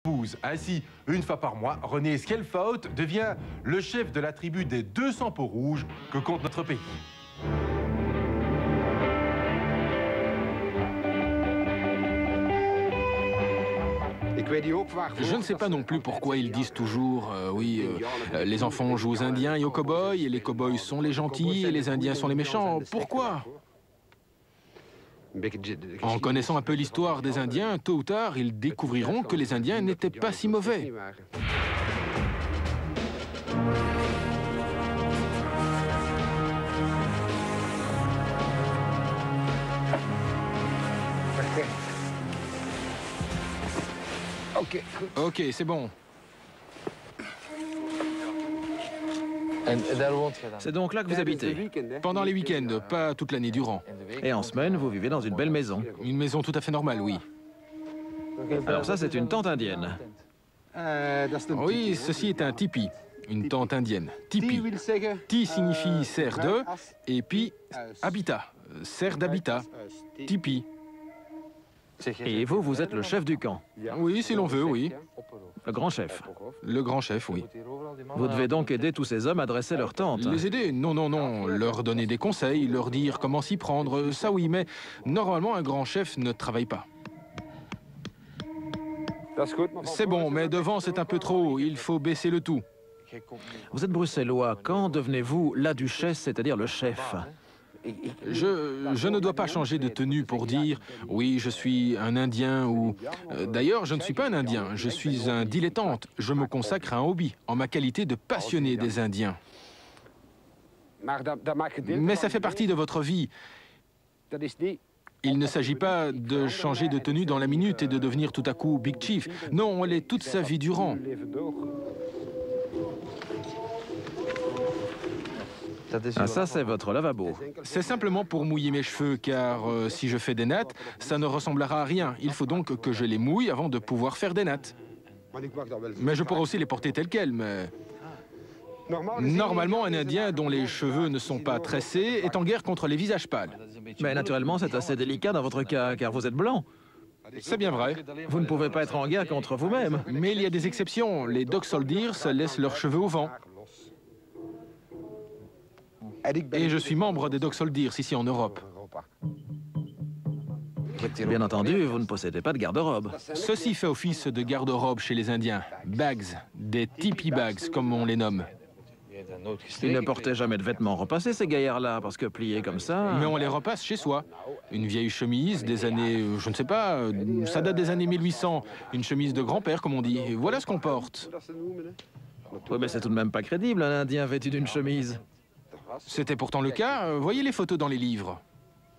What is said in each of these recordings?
épouse. Ainsi, une fois par mois, René Skelfaut devient le chef de la tribu des 200 peaux rouges que compte notre pays. Je ne sais pas non plus pourquoi ils disent toujours les enfants jouent aux Indiens et aux cow-boys, et les cow-boys sont les gentils et les Indiens sont les méchants. Pourquoi? En connaissant un peu l'histoire des Indiens, tôt ou tard, ils découvriront que les Indiens n'étaient pas si mauvais. Ok, c'est bon. C'est donc là que vous habitez? Pendant les week-ends, pas toute l'année durant. Et en semaine, vous vivez dans une belle maison? Une maison tout à fait normale, oui. Alors ça, c'est une tente indienne. Oui, ceci est un tipi, une tente indienne. Tipi. Ti signifie serre de, et pi, habitat, serre d'habitat, tipi. Et vous, vous êtes le chef du camp? Oui, si l'on veut, oui. Le grand chef? Le grand chef, oui. Vous devez donc aider tous ces hommes à dresser leur tente? Les aider? Non, non, non. Leur donner des conseils, leur dire comment s'y prendre, ça oui, mais normalement, un grand chef ne travaille pas. C'est bon, mais devant, c'est un peu trop. Il faut baisser le tout. Vous êtes bruxellois. Quand devenez-vous la duchesse, c'est-à-dire le chef? Je ne dois pas changer de tenue pour dire « oui, je suis un Indien » ou d'ailleurs, je ne suis pas un Indien, je suis un dilettante. Je me consacre à un hobby, en ma qualité de passionné des Indiens. Mais ça fait partie de votre vie. Il ne s'agit pas de changer de tenue dans la minute et de devenir tout à coup Big Chief. Non, on l'est toute sa vie durant. Ah, ça, c'est votre lavabo. C'est simplement pour mouiller mes cheveux, car si je fais des nattes, ça ne ressemblera à rien. Il faut donc que je les mouille avant de pouvoir faire des nattes. Mais je pourrais aussi les porter telles quelles, mais... Normalement, un Indien dont les cheveux ne sont pas tressés est en guerre contre les visages pâles. Mais naturellement, c'est assez délicat dans votre cas, car vous êtes blanc. C'est bien vrai. Vous ne pouvez pas être en guerre contre vous-même. Mais il y a des exceptions. Les Dog Soldiers laissent leurs cheveux au vent. Et je suis membre des Dog Soldiers ici en Europe. Bien entendu, vous ne possédez pas de garde-robe. Ceci fait office de garde-robe chez les Indiens. Bags, des tipi bags comme on les nomme. Ils ne portaient jamais de vêtements repassés, ces gaillards-là, parce que pliés comme ça... Mais on les repasse chez soi. Une vieille chemise des années, je ne sais pas, ça date des années 1800. Une chemise de grand-père, comme on dit. Et voilà ce qu'on porte. Oui, mais c'est tout de même pas crédible, un Indien vêtu d'une chemise. C'était pourtant le cas. Voyez les photos dans les livres.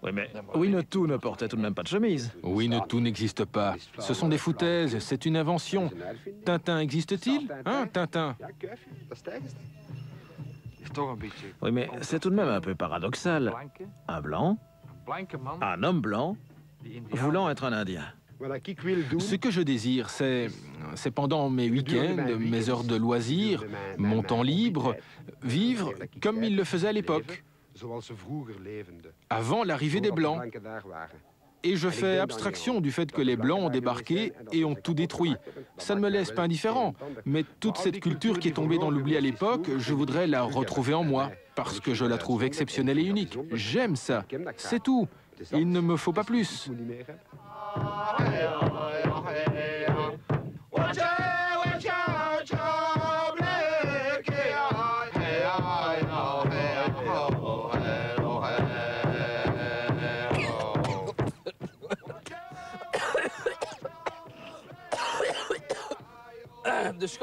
Oui, mais Winnetou ne portait tout de même pas de chemise. Winnetou n'existe pas. Ce sont des foutaises, c'est une invention. Tintin existe-t-il? Hein, Tintin? Oui, mais c'est tout de même un peu paradoxal. Un blanc, un homme blanc, voulant être un Indien. Ce que je désire, c'est pendant mes week-ends, mes heures de loisirs, mon temps libre, vivre comme ils le faisaient à l'époque, avant l'arrivée des Blancs. Et je fais abstraction du fait que les Blancs ont débarqué et ont tout détruit. Ça ne me laisse pas indifférent, mais toute cette culture qui est tombée dans l'oubli à l'époque, je voudrais la retrouver en moi, parce que je la trouve exceptionnelle et unique. J'aime ça, c'est tout. Il ne me faut pas plus.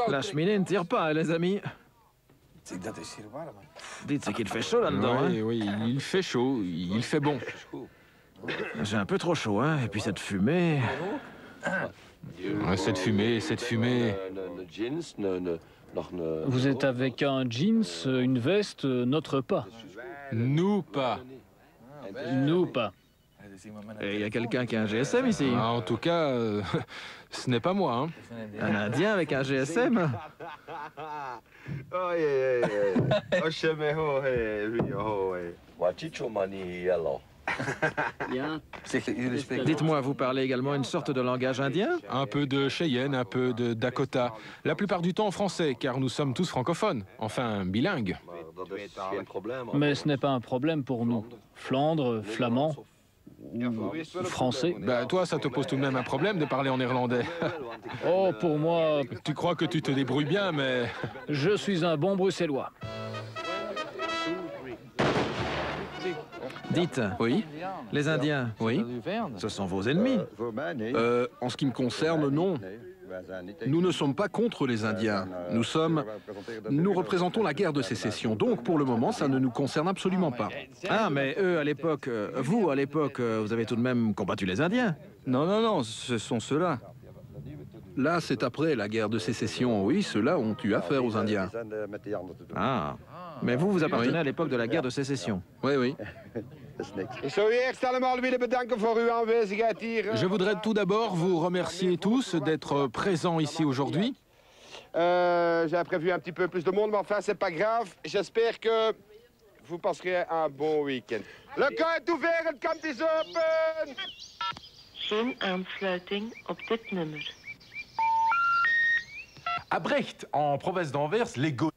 La cheminée ne tire pas, les amis. Dites, c'est qu'il fait chaud là-dedans, hein? Oui, il fait chaud, il fait bon. J'ai un peu trop chaud, hein? Et puis cette fumée... Cette fumée... Vous êtes avec un jeans, une veste, notre pas. Nous pas. Nous pas. Et il y a quelqu'un qui a un GSM ici? Ah, en tout cas, ce n'est pas moi, hein. Un Indien avec un GSM? Dites-moi, vous parlez également une sorte de langage indien? Un peu de Cheyenne, un peu de Dakota. La plupart du temps en français, car nous sommes tous francophones. Enfin, bilingues. Mais ce n'est pas un problème pour nous. Flandre, flamand ou français. Bah, toi, ça te pose tout de même un problème de parler en néerlandais. Oh, pour moi, Tu crois que tu te débrouilles bien, mais... je suis un bon bruxellois. Dites, Oui, les Indiens, oui. ce sont vos ennemis. En ce qui me concerne, non. Nous ne sommes pas contre les Indiens. Nous représentons la guerre de sécession. Donc, pour le moment, ça ne nous concerne absolument pas. Ah, mais eux, à l'époque, vous, à l'époque, vous avez tout de même combattu les Indiens. Non, ce sont ceux-là. Là, c'est après la guerre de sécession. Oui, ceux-là ont eu affaire aux Indiens. Ah, mais vous, vous appartenez à l'époque de la guerre de sécession. Oui. Je voudrais tout d'abord vous remercier tous d'être présents ici aujourd'hui. J'avais prévu un petit peu plus de monde, mais enfin, c'est pas grave. J'espère que vous passerez un bon week-end. Le camp est ouvert, het kamp is open! Geen aansluiting op dit nummer. À Brecht, en province d'Anvers, les Gaulois...